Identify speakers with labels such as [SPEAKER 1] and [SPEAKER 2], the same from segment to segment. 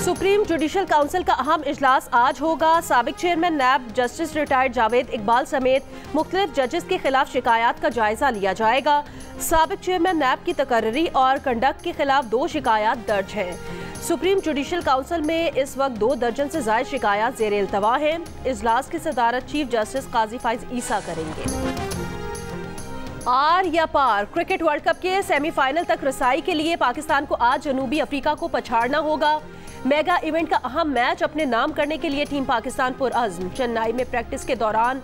[SPEAKER 1] Supreme judicial council का अहम इजलास आज होगा। साबिक chairman NAB justice retired Javed Iqbal समेत मुख्तलिफ जजेस के खिलाफ शिकायत का जायजा लिया जाएगा। साबिक चेयरमैन नैब की तकर्री और कंडक्ट के खिलाफ 2 शिकायत दर्ज हैं। सुप्रीम जुडिशल काउंसिल में इस वक्त 2 दर्जन से ज्यादा शिकायत ज़ेर इल्तवा हैं। इजलास की सदारत चीफ जस्टिस काजी फाइज ईसा करेंगे। आर या पार क्रिकेट वर्ल्ड कप के सेमीफाइनल तक रसाई के लिए पाकिस्तान को आज जनूबी अफ्रीका को पछाड़ना होगा। मेगा इवेंट का अहम मैच अपने नाम करने के लिए टीम पाकिस्तान पुरअज़्म। चेन्नई में प्रैक्टिस के दौरान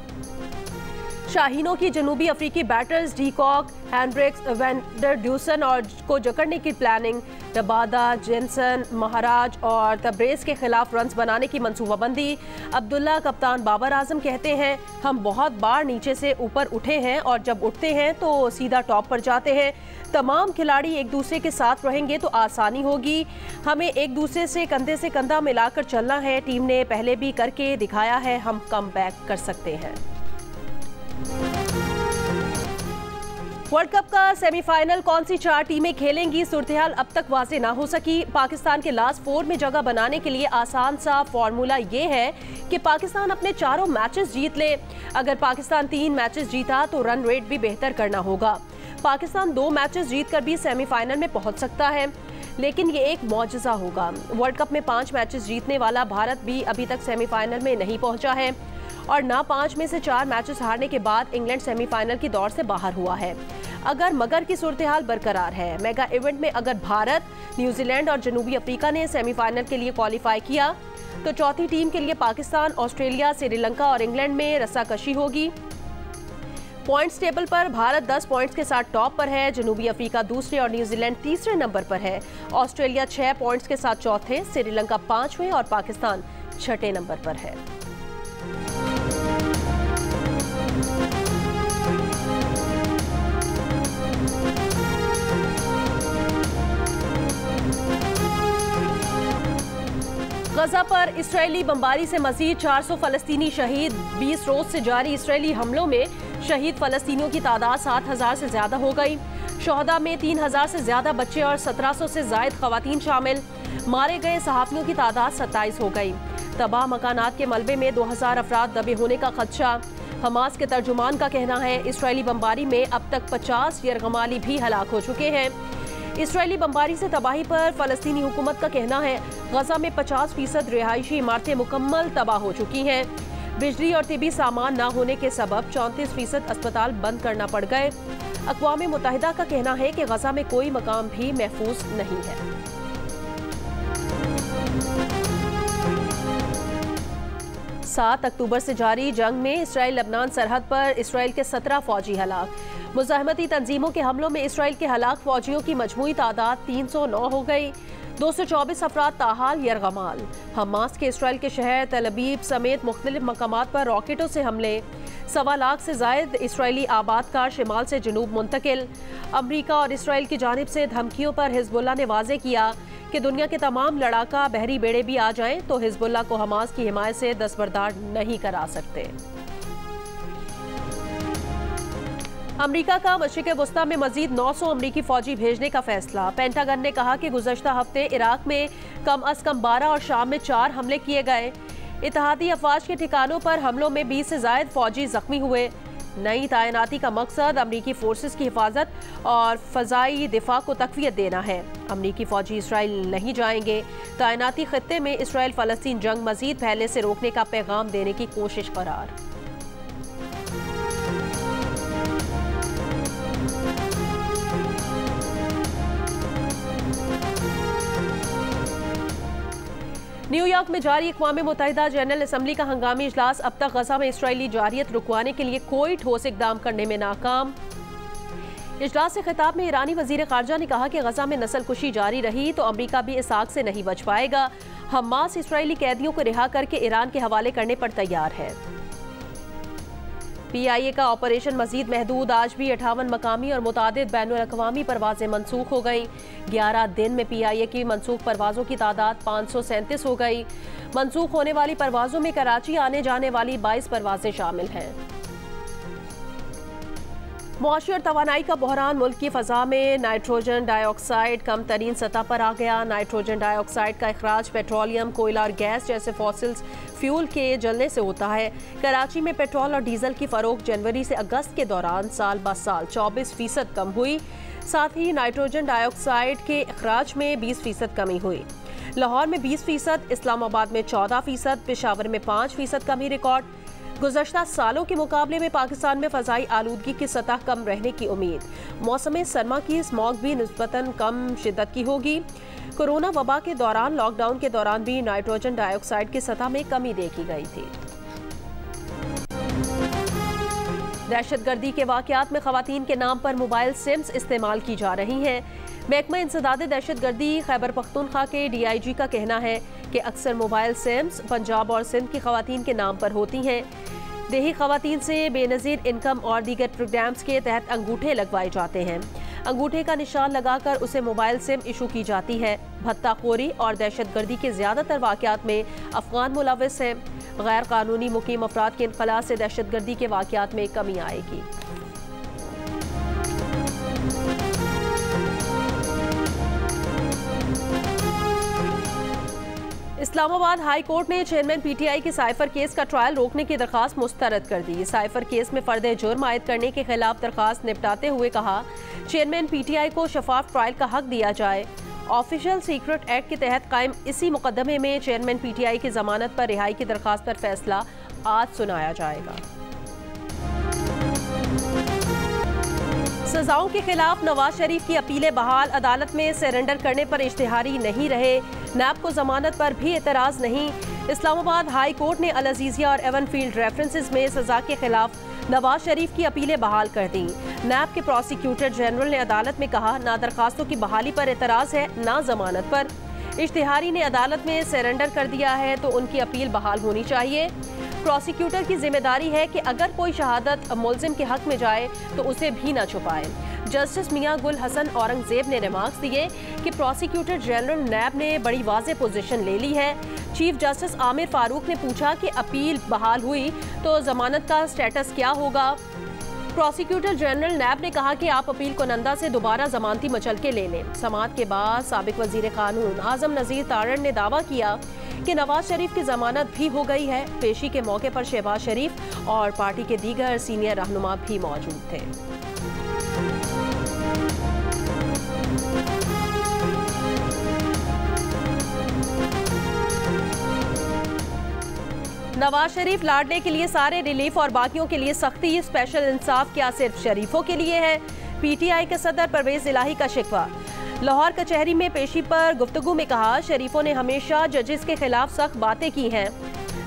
[SPEAKER 1] शाहीनों की जनूबी अफ्रीकी batters de Kock, Hendricks, vendor Dussen और को जकड़ने की प्लानिंग। रबादा, जेनसन, महाराज और तब्रेज के खिलाफ रन्स बनाने की मंसूबाबंदी। अब्दुल्ला कप्तान बाबर आजम कहते हैं, हम बहुत बार नीचे से ऊपर उठे हैं और जब उठते हैं तो सीधा टॉप पर जाते हैं। तमाम खिलाड़ी एक दूसरे के साथ रहेंगे तो आसानी होगी। हमें एक दूसरे से कंधा मिलाकर चलना है। टीम ने पहले भी करके दिखाया है, हम कम बैक कर सकते हैं। वर्ल्ड कप का सेमीफाइनल कौन सी 4 टीमें खेलेंगी, सूरत-ए-हाल अब तक वाज़ेह ना हो सकी। पाकिस्तान के लास्ट 4 में जगह बनाने के लिए आसान सा फॉर्मूला ये है कि पाकिस्तान अपने चारों मैचेस जीत ले। अगर पाकिस्तान 3 मैचेस जीता तो रन रेट भी बेहतर करना होगा। पाकिस्तान 2 मैचेस जीतकर भी सेमीफाइनल में पहुंच सकता है, लेकिन ये एक मौजज़ा होगा। वर्ल्ड कप में 5 मैचेस जीतने वाला भारत भी अभी तक सेमीफाइनल में नहीं पहुंचा है और ना 5 में से 4 मैचेस हारने के बाद इंग्लैंड सेमीफाइनल की दौड़ से बाहर हुआ है। अगर मगर की सूरत-ए-हाल बरकरार है, मेगा इवेंट में अगर भारत, न्यूजीलैंड और जनूबी अफ्रीका ने सेमीफाइनल के लिए क्वालिफाई किया तो चौथी टीम के लिए पाकिस्तान, ऑस्ट्रेलिया, श्रीलंका और इंग्लैंड में रस्साकशी होगी। पॉइंट्स टेबल पर भारत 10 पॉइंट्स के साथ टॉप पर है, जनूबी अफ्रीका दूसरे और न्यूजीलैंड तीसरे नंबर पर है। ऑस्ट्रेलिया 6 पॉइंट्स के साथ चौथे, श्रीलंका 5वें और पाकिस्तान 6ठे नंबर पर है। गजा पर इस्राएली बमबारी से मजीद 400 फलस्तीनी शहीद। 20 रोज से जारी इस्राएली हमलों में शहीद फलस्तीनियों की तादाद 7000 से ज्यादा हो गई। शोहदा में 3000 से ज्यादा बच्चे और 1700 से जायद खवातीन शामिल। मारे गए सहाफियों की तादाद 27 हो गई। तबाह मकानात के मलबे में 2000 अफराद दबे होने का खदशा। हमास के तर्जुमान का कहना है, इस्राएली बमबारी में अब तक 50 यरगमाली भी हलाक हो चुके हैं। इस्राएली बमबारी से तबाही पर फलस्तीनी हुकूमत का कहना है, गजा में 50% रिहायशी इमारतें मुकम्मल तबाह हो चुकी हैं। बिजली और तिबी सामान ना होने के सबब 34% अस्पताल बंद करना पड़ गए। अक़वाम मुत्तहिदा का कहना है कि गजा में कोई मकाम भी महफूज नहीं है। 7 अक्टूबर से जारी जंग में इसराइल लबनान सरहद पर इसराइल के 17 फौजी हलाक। मुज़ाहमती तंजीमों के हमलों में इसराइल के हलाक फौजियों की मजमूई तादाद 309 हो गई। 224 अफराद ताहाल यरगमाल। हमास के इसराइल के शहर तल अबीब समेत मुख्तलिफ मकामात पर रॉकेटों से हमले। 1.25 लाख से जायद इसराइली आबादकार शिमाल से जनूब मुंतकिल। अमरीका और इसराइल की जानिब से धमकियों पर हिजबुल्लाह ने वाज़े किया कि दुनिया के तमाम लड़ाका बहरी बेड़े भी आ जाएं तो हिजबुल्लाह को हमास की हिमायत से दस्तबरदार नहीं करा सकते। अमरीका का मशरिक़ वस्ता में मजीद 900 अमरीकी फौजी भेजने का फैसला। पेंटागन ने कहा कि गुज़श्ता हफ्ते इराक में कम अज़ कम 12 और शाम में 4 हमले किए गए। इत्तेहादी अफवाज के ठिकानों पर हमलों में 20 से ज़ायद फौजी जख्मी हुए। नई तैनाती का मकसद अमरीकी फोर्सेस की हिफाजत और फ़ज़ाई दिफा को तक़वियत देना है। अमरीकी फौजी इसराइल नहीं जाएंगे। तैनाती खित्ते में इसराइल फ़लस्तीन जंग मजीद फैलने से रोकने का पैगाम देने की कोशिश करार। न्यूयॉर्क में जारी अक़वाम मुत्तहिदा जनरल असम्बली का हंगामी इजलास अब तक गजा में इसराइली जारियत रुकवाने के लिए कोई ठोस इक़दाम करने में नाकाम। इजलास से खिताब में ईरानी वज़ीर ख़ारजा ने कहा कि गजा में नस्ल कुशी जारी रही तो अमरीका भी इस आग से नहीं बच पाएगा। हमास इसराइली कैदियों को रिहा करके ईरान के हवाले करने पर तैयार है। PIA का ऑपरेशन मजीद महदूद। आज भी 58 मकामी और मुतादिद बैनुल-अक़वामी परवाज़ें मनसूख हो गई। 11 दिन में PIA की मनसूख परवाज़ों की तादाद 537 हो गई। मनसूख होने वाली परवाज़ों में कराची आने जाने वाली 22 परवाज़ें शामिल हैं। मुआशी और तवानाई का बहरान, मुल्क की फ़ज़ा में नाइट्रोजन डाइऑक्साइड कम तरीन सतह पर आ गया। नाइट्रोजन डाइऑक्साइड का अखराज पेट्रोलियम, कोयला और गैस जैसे फॉसिल्स फ्यूल के जलने से होता है। कराची में पेट्रोल और डीजल की फ़रोख्त जनवरी से अगस्त के दौरान साल ब साल 24% कम हुई। साथ ही नाइट्रोजन डाइऑक्साइड के अखराज में 20% कमी हुई। लाहौर में 20%, इस्लामाबाद में 14%, पेशावर में 5% कमी रिकॉर्ड। गुज़श्ता सालों के मुकाबले में पाकिस्तान में फ़ज़ाई आलूदगी की सतह कम रहने की उम्मीद। मौसम सरमा की स्मॉग भी निस्बतन कम शिद्दत की होगी। कोरोना वबा के दौरान, लॉकडाउन के दौरान भी नाइट्रोजन डाइऑक्साइड की सतह में कमी देखी गई थी। दहशतगर्दी के वाक़यात में ख़वातीन के नाम पर मोबाइल सिम्स इस्तेमाल की जा रही हैं। महकमा इंसदाद दहशतगर्दी खैबर पख्तूनख्वा के DIG का कहना है कि अक्सर मोबाइल सिम्स पंजाब और सिंध की ख़वातीन के नाम पर होती हैं। देही ख़वातीन से बेनज़ीर इनकम और दीगर प्रोग्राम्स के तहत अंगूठे लगवाए जाते हैं। अंगूठे का निशान लगाकर उसे मोबाइल सिम इशू की जाती है। भत्ताखोरी और दहशतगर्दी के ज़्यादातर वाक़यात में अफ़गान मुलव्वस हैं। गैर कानूनी मुकीम अफराद के इनखला से दहशतगर्दी के वाक़यात में कमी आएगी। इस्लामाबाद हाई कोर्ट ने चेयरमैन PTI के साइफर केस का ट्रायल रोकने की दरखास्त मुस्तरद कर दी। साइफर केस में फर्द जुर्म आयद करने के खिलाफ दरखास्त निपटाते हुए कहा, चेयरमैन PTI को शफाफ ट्रायल का हक दिया जाए। ऑफिशियल सीक्रेट एक्ट के तहत कायम इसी मुकदमे में चेयरमैन PTI की जमानत पर रिहाई की दरखास्त पर फैसला आज सुनाया जाएगा। सजाओं के खिलाफ नवाज शरीफ की अपीलें बहाल, अदालत में सरेंडर करने पर इश्तिहारी नहीं रहे। नैब को जमानत पर भी एतराज़ नहीं। इस्लामाबाद हाई कोर्ट ने अल अजीजिया और एवन फील्ड रेफरेंसेस में सजा के खिलाफ नवाज शरीफ की अपीलें बहाल कर दी। नैब के प्रोसिक्यूटर जनरल ने अदालत में कहा, ना दरखास्तों की बहाली पर एतराज़ है, ना जमानत पर। इश्तिहारी ने अदालत में सरेंडर कर दिया है तो उनकी अपील बहाल होनी चाहिए। प्रोसिक्यूटर की जिम्मेदारी है कि अगर कोई शहादत मुलजिम के हक में जाए तो उसे भी न छुपाए। जस्टिस मियां गुल हसन औरंगजेब ने रिमार्क्स दिए कि प्रोसिक्यूटर जनरल नैब ने बड़ी वाज़ेह पोजीशन ले ली है। चीफ जस्टिस आमिर फारूक ने पूछा कि अपील बहाल हुई तो जमानत का स्टेटस क्या होगा। प्रोसिक्यूटर जनरल नैब ने कहा कि आप अपील कुनंदा से दोबारा जमानती मचलके ले लें। समाअत के बाद साबिक वजीर कानून आजम नज़ीर तारड़ ने दावा किया कि नवाज शरीफ की जमानत भी हो गई है। पेशी के मौके पर शहबाज शरीफ और पार्टी के दीगर सीनियर रहनुमा भी मौजूद थे। नवाज शरीफ लाडले के लिए सारे रिलीफ और बाकियों के लिए सख्ती। स्पेशल इंसाफ क्या सिर्फ शरीफों के लिए है? PTI के सदर परवेज इलाही का शिकवा। लाहौर कचहरी में पेशी पर गुफ्तगू में कहा, शरीफों ने हमेशा जजेस के खिलाफ सख्त बातें की हैं।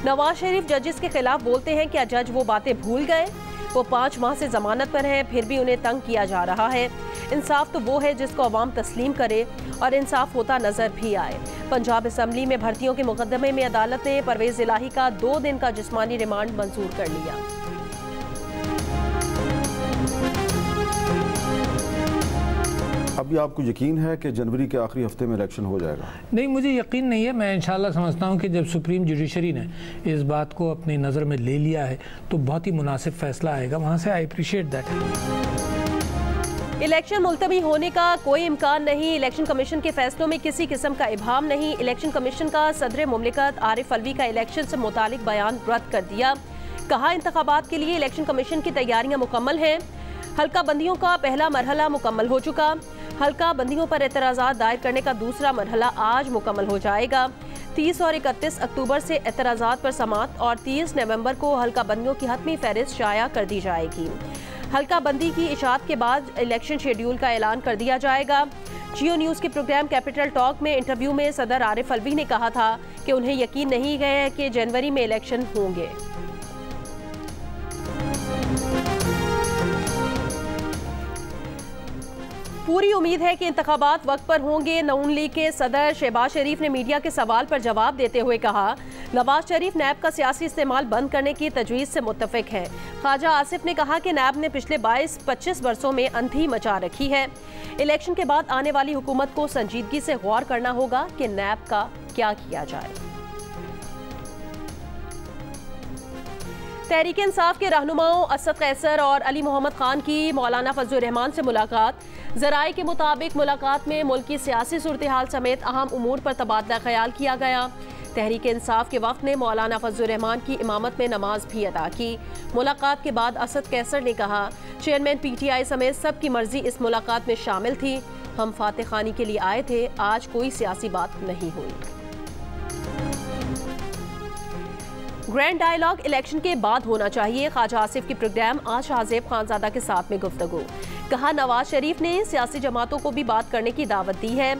[SPEAKER 1] नवाज शरीफ जजेस के खिलाफ बोलते हैं, क्या जज वो बातें भूल गए? वो 5 माह से जमानत पर हैं, फिर भी उन्हें तंग किया जा रहा है। इंसाफ तो वो है जिसको अवाम तस्लीम करे और इंसाफ होता नजर भी आए। पंजाब असम्बली में भर्तियों के मुकदमे में अदालत ने परवेज इलाही का 2 दिन का जिस्मानी रिमांड मंजूर कर लिया।
[SPEAKER 2] अभी आपको यकीन है कि जनवरी के आखिरी हफ्ते में इलेक्शन हो जाएगा?
[SPEAKER 3] नहीं, मुझे यकीन नहीं है। मैं इंशाल्लाह समझता हूँ कि जब सुप्रीम जुडिशरी ने इस बात को अपनी नज़र में ले लिया है तो बहुत ही मुनासिब फैसला आएगा वहाँ से। I appreciate that.
[SPEAKER 1] इलेक्शन मुलतवी होने का कोई इम्कान नहीं। इलेक्शन कमीशन के फैसलों में किसी किस्म का इबाहम नहीं। इलेक्शन कमीशन का सदर मुमलिकत आरिफ अलवी का इलेक्शन से मुतालिक बयान रद्द कर दिया। कहा, इंतखाबात के लिए इलेक्शन कमीशन की तैयारियां मुकम्मल हैं। हल्का बंदियों का पहला मरहला मुकम्मल हो चुका। हल्का बंदियों पर एतराज़ात दायर करने का दूसरा मरहला आज मुकम्मल हो जाएगा। 30 और 31 अक्टूबर से एतराज़ात पर समाअत और 30 नवंबर को हल्का बंदियों की हतमी फहरिस्त शाया कर दी जाएगी। हल्का बंदी की इशाअत के बाद इलेक्शन शेड्यूल का ऐलान कर दिया जाएगा। जियो न्यूज़ के प्रोग्राम कैपिटल टॉक में इंटरव्यू में सदर आरिफ अलवी ने कहा था कि उन्हें यकीन नहीं है कि जनवरी में इलेक्शन होंगे। पूरी उम्मीद है कि इंतखाबात वक्त पर होंगे। नून लीग के सदर शहबाज शरीफ ने मीडिया के सवाल पर जवाब देते हुए कहा, नवाज शरीफ नैब का सियासी इस्तेमाल बंद करने की तजवीज़ से मुत्तफिक है। ख्वाजा आसिफ ने कहा कि नैब ने पिछले 22-25 वर्षों में अंधी मचा रखी है। इलेक्शन के बाद आने वाली हुकूमत को संजीदगी से गौर करना होगा कि नैब का क्या किया जाए। तहरीक इंसाफ के रहनुमाओं असद कैसर और अली मोहम्मद खान की मौलाना फजलुर रहमान से मुलाकात। ज़राए के मुताबिक मुलाकात में मुल्क की सियासी सूरत हाल समेत अहम उमूर पर तबादला ख्याल किया गया। तहरीक इंसाफ के वफ्द ने मौलाना फजलुर रहमान की इमामत में नमाज भी अदा की। मुलाकात के बाद असद कैसर ने कहा, चेयरमैन PTI समेत सबकी मर्जी इस मुलाकात में शामिल थी। हम फातह खानी के लिए आए थे, आज कोई सियासी बात नहीं हुई। ग्रैंड डायलॉग इलेक्शन के बाद होना चाहिए, ख्वाजा आसिफ की प्रोग्राम आज शाहजेब खानजादा के साथ में गुफ्तगू। कहा, नवाज शरीफ ने सियासी जमातों को भी बात करने की दावत दी है।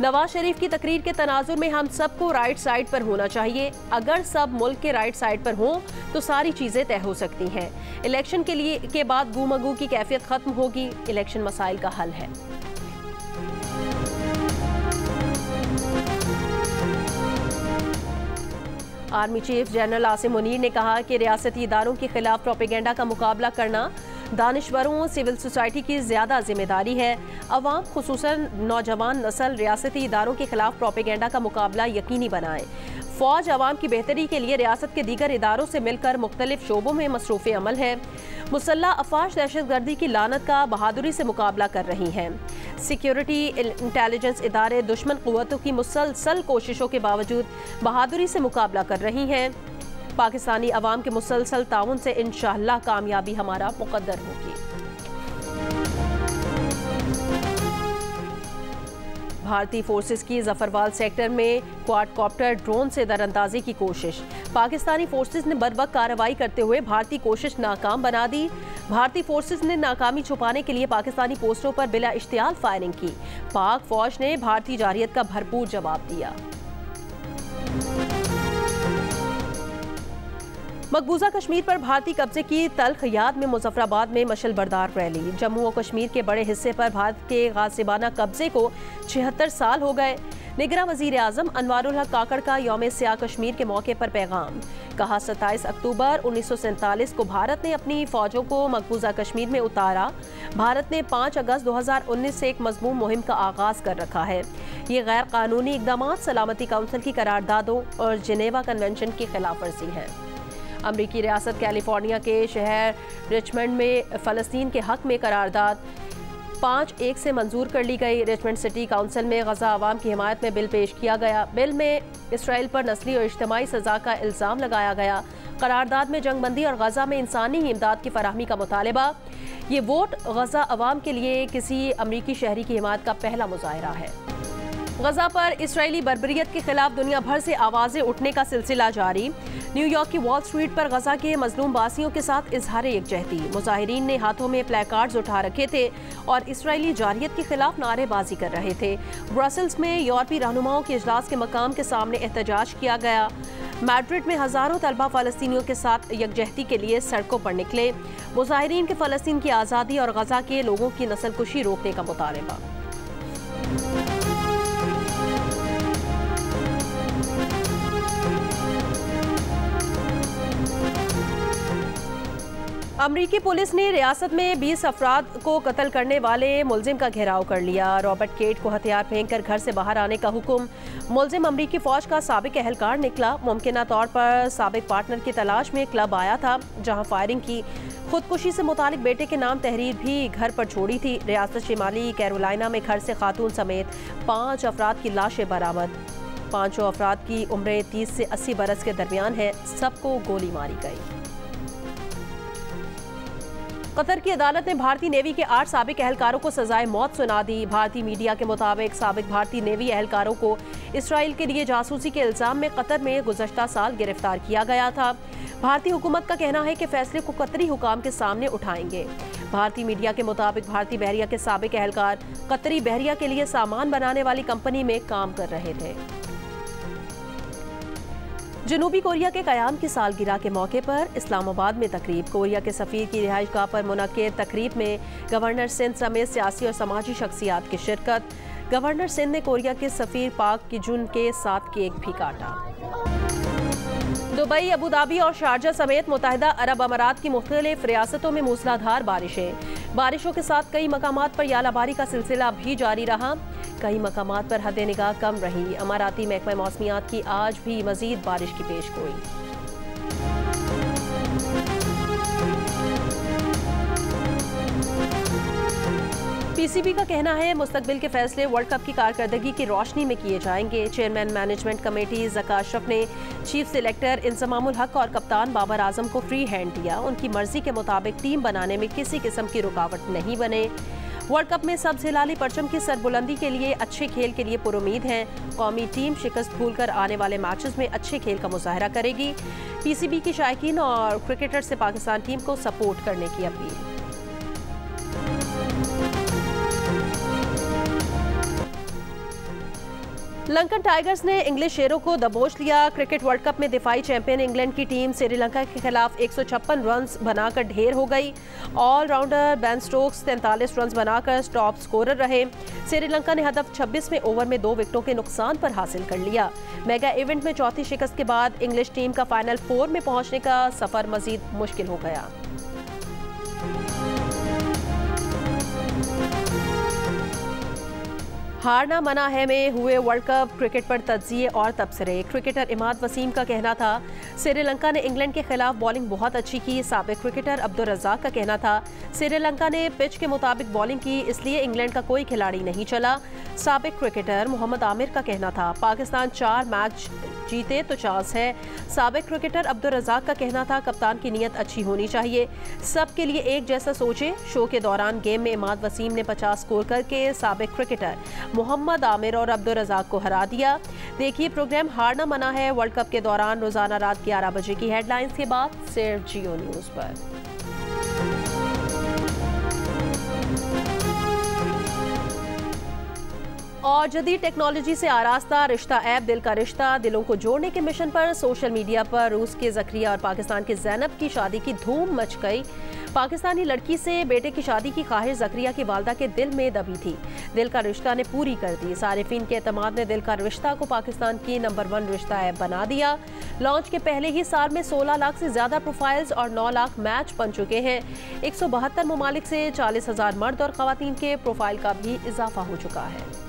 [SPEAKER 1] नवाज शरीफ की तकरीर के तनाजुर में हम सबको राइट साइड पर होना चाहिए। अगर सब मुल्क के राइट साइड पर हों तो सारी चीज़ें तय हो सकती हैं। इलेक्शन के बाद गुमगू की कैफियत खत्म होगी। इलेक्शन मसाइल का हल है। Army chief general Asim Munir ने कहा कि रियासती इदारों के खिलाफ प्रोपेगेंडा का मुकाबला करना दानिश्वरों सिविल सोसाइटी की ज़्यादा जिम्मेदारी है। अवाम खुसूसन नौजवान नस्ल रियासती इदारों के खिलाफ प्रोपेगेंडा का मुकाबला यकीनी बनाए। फ़ौज अवाम की बेहतरी के लिए रियासत के दीगर इदारों से मिलकर मुख्तलिफ शोबों में मसरूफ़ अमल है। मुसल्ला अफवाज दहशतगर्दी की लानत का बहादुरी से मुकाबला कर रही हैं। सिक्योरिटी इंटेलिजेंस इदारे दुश्मन क़ुव्वतों की मुसलसल कोशिशों के बावजूद बहादुरी से मुकाबला कर रही हैं। पाकिस्तानी अवाम के मुसलसल ताउन से इंशाअल्लाह कामयाबी हमारा मुक़द्दर होगी। भारतीय फोर्सेस की जफरवाल सेक्टर में क्वाडकॉप्टर ड्रोन से दरअंदाजी की कोशिश। पाकिस्तानी फोर्सेस ने बर्वक्त कार्रवाई करते हुए भारतीय कोशिश नाकाम बना दी। भारतीय फोर्सेस ने नाकामी छुपाने के लिए पाकिस्तानी पोस्टों पर बिला इश्तियाल फायरिंग की। पाक फौज ने भारतीय जारियत का भरपूर जवाब दिया। मकबूजा कश्मीर पर भारतीय कब्जे की तल्ख याद में मुजफ्फराबाद में मशलबरदार रैली। जम्मू और कश्मीर के बड़े हिस्से पर भारत के गासिबाना कब्जे को 76 साल हो गए। निगरां वज़ीर आज़म अनवारुल हक काकड़ का यौम सियाह कश्मीर के मौके पर पैगाम। कहा, 27 अक्टूबर 1947 को भारत ने अपनी फ़ौजों को मकबूजा कश्मीर में उतारा। भारत ने 5 अगस्त 2019 से एक मज़मूम मुहिम का आगाज़ कर रखा है। ये गैर कानूनी इक़दामात सलामती काउंसिल की करारदादों और जिनेवा कन्वेंशन की खिलाफ वर्जी है। अमरीकी रियासत कैलिफोर्निया के शहर रिचमंड में फ़लस्तीन के हक़ में करारदाद 5-1 से मंजूर कर ली गई। रिचमंड सिटी काउंसिल में गज़ा अवाम की हिमायत में बिल पेश किया गया। बिल में इसराइल पर नस्ली और इज्तिमाई सज़ा का इल्ज़ाम लगाया गया। करारदाद में जंगबंदी और गज़ा में इंसानी इमदाद की फराहमी का मुतालबा। ये वोट गज़ा अवाम के लिए किसी अमरीकी शहरी की हिमायत का पहला मुजाहिरा है। गज़ा पर इसराइली बर्बरियत के खिलाफ दुनिया भर से आवाज़ें उठने का सिलसिला जारी। न्यूयॉर्क की वॉल स्ट्रीट पर गज़ा के मजलूम बासियों के साथ इजहार यकजहती। मुजाहिरीन ने हाथों में प्लेकार्ड्स उठा रखे थे और इसराइली जारियत के खिलाफ नारेबाजी कर रहे थे। ब्रसेल्स में यूरोपीय रहनुमाओं के इजलास के मकाम के सामने एहतजाज किया गया। मैड्रिड में हज़ारों तलबा फ़लस्तीनियों के साथ यकजहती के लिए सड़कों पर निकले। मुजाहिरीन के फ़लस्तीन की आज़ादी और गज़ा के लोगों की नस्लकुशी रोकने का मुतालबा। अमरीकी पुलिस ने रियासत में 20 अफराद को कत्ल करने वाले मुलजिम का घेराव कर लिया। रॉबर्ट केट को हथियार फेंककर घर से बाहर आने का हुक्म। मुलजिम अमरीकी फौज का साबिक एहलकार निकला। मुमकिना तौर पर साबिक पार्टनर की तलाश में क्लब आया था जहां फायरिंग की। खुदकुशी से मुतालिक बेटे के नाम तहरीर भी घर पर छोड़ी थी। रियासत शिमाली कैरोलिना में घर से खातून समेत 5 अफराद की लाशें बरामद। 5 अफराद की उम्रें 30 से 80 बरस के दरमियान है। सबको गोली मारी गई। कतर की अदालत ने भारतीय नेवी के 8 साबिक एहलकारों को सजाए मौत सुना दी। भारतीय मीडिया के मुताबिक साबिक भारतीय नेवी एहलकारों को इसराइल के लिए जासूसी के इल्जाम में कतर में गुज़श्ता साल गिरफ्तार किया गया था। भारतीय हुकूमत का कहना है कि फैसले को कतरी हुकाम के सामने उठाएंगे। भारतीय मीडिया के मुताबिक भारतीय बहरिया के साबिक एहलकार कतरी बहरिया के लिए सामान बनाने वाली कंपनी में काम कर रहे थे। जनूबी कोरिया के क़याम की सालगिरह के मौके पर इस्लामाबाद में तकरीब। कोरिया के सफ़ीर की रिहाइशगाह पर मुनक्किद तकरीब में गवर्नर सिंध समेत सियासी और समाजी शख्सियात की शिरकत। गवर्नर सिंध ने कोरिया के सफ़ीर पाक की जुन के साथ केक भी काटा। दुबई, अबू धाबी और शारजा समेत मुत्तहिदा अरब अमारात की मुख्तलिफ रियासतों में मूसलाधार बारिशों के साथ कई मकामात पर यालाबारी का सिलसिला भी जारी रहा। कई मकामात पर हद निगाह कम रही। अमाराती महकमा मौसमियात की आज भी मजीद बारिश की पेशगोई। पीसीबी का कहना है मुस्तकबिल के फैसले वर्ल्ड कप की कारकर्दगी की रोशनी में किए जाएंगे। Chairman management committee Zaka Ashraf ने चीफ सिलेक्टर इंजमामुल हक और कप्तान बाबर आजम को फ्री हैंड दिया। उनकी मर्जी के मुताबिक टीम बनाने में किसी किस्म की रुकावट नहीं बने। वर्ल्ड कप में सब्ज हिलाली परचम की सरबुलंदी के लिए अच्छे खेल के लिए पुरुमीद हैं। कौमी टीम शिकस्त भूलकर आने वाले मैचेस में अच्छे खेल का मुजाहरा करेगी। पीसीबी की शायकीन और क्रिकेटर से पाकिस्तान टीम को सपोर्ट करने की अपील। लंकन टाइगर्स ने इंग्लिश शेरों को दबोच लिया। क्रिकेट वर्ल्ड कप में दिफाई चैंपियन इंग्लैंड की टीम श्रीलंका के खिलाफ 156 रन बनाकर ढेर हो गई। ऑलराउंडर बेन स्टोक्स 43 रन बनाकर टॉप स्कोरर रहे। श्रीलंका ने हदफ 26वें ओवर में 2 विकेटों के नुकसान पर हासिल कर लिया। मेगा इवेंट में चौथी शिकस्त के बाद इंग्लिश टीम का फाइनल 4 में पहुंचने का सफर मजीद मुश्किल हो गया। हारना मना है में हुए वर्ल्ड कप क्रिकेट पर तज्जिए और तबसरे। क्रिकेटर इमाद वसीम का कहना था श्रीलंका ने इंग्लैंड के खिलाफ बॉलिंग बहुत अच्छी की। साबिक क्रिकेटर अब्दुल रज़ाक का कहना था श्रीलंका ने पिच के मुताबिक बॉलिंग की, इसलिए इंग्लैंड का कोई खिलाड़ी नहीं चला। साबिक क्रिकेटर मोहम्मद आमिर का कहना था पाकिस्तान 4 मैच जीते तो चांस है। साबिक क्रिकेटर अब्दुल रज़ाक का कहना था कप्तान की नीयत अच्छी होनी चाहिए, सबके लिए एक जैसा सोचे। शो के दौरान गेम में इमाद वसीम ने 50 स्कोर करके साबिक क्रिकेटर मोहम्मद आमिर और अब्दुल रज़ाक को हरा दिया। देखिए प्रोग्राम हारना मना है वर्ल्ड कप के दौरान रोजाना रात 11 बजे की हेडलाइंस के बाद सिर्फ जियो न्यूज़ पर। और जदीद टेक्नोलॉजी से आरास्ता रिश्ता ऐप दिल का रिश्ता दिलों को जोड़ने के मिशन पर सोशल मीडिया पर रूस के ज़करिया और पाकिस्तान के ज़ैनब की शादी की धूम मच गई। पाकिस्तानी लड़की से बेटे की शादी की ख्वाहिश ज़करिया की वालदा के दिल में दबी थी। दिल का रिश्ता ने पूरी कर दी। सारिफीन के एतमाद ने दिल का रिश्ता को पाकिस्तान की नंबर 1 रिश्ता ऐप बना दिया। लॉन्च के पहले ही साल में 16 लाख से ज़्यादा प्रोफाइल्स और 9 लाख मैच बन चुके हैं। 172 ममालिक से 40,000 मर्द और ख़वातीन के प्रोफाइल का भी इजाफा हो चुका है।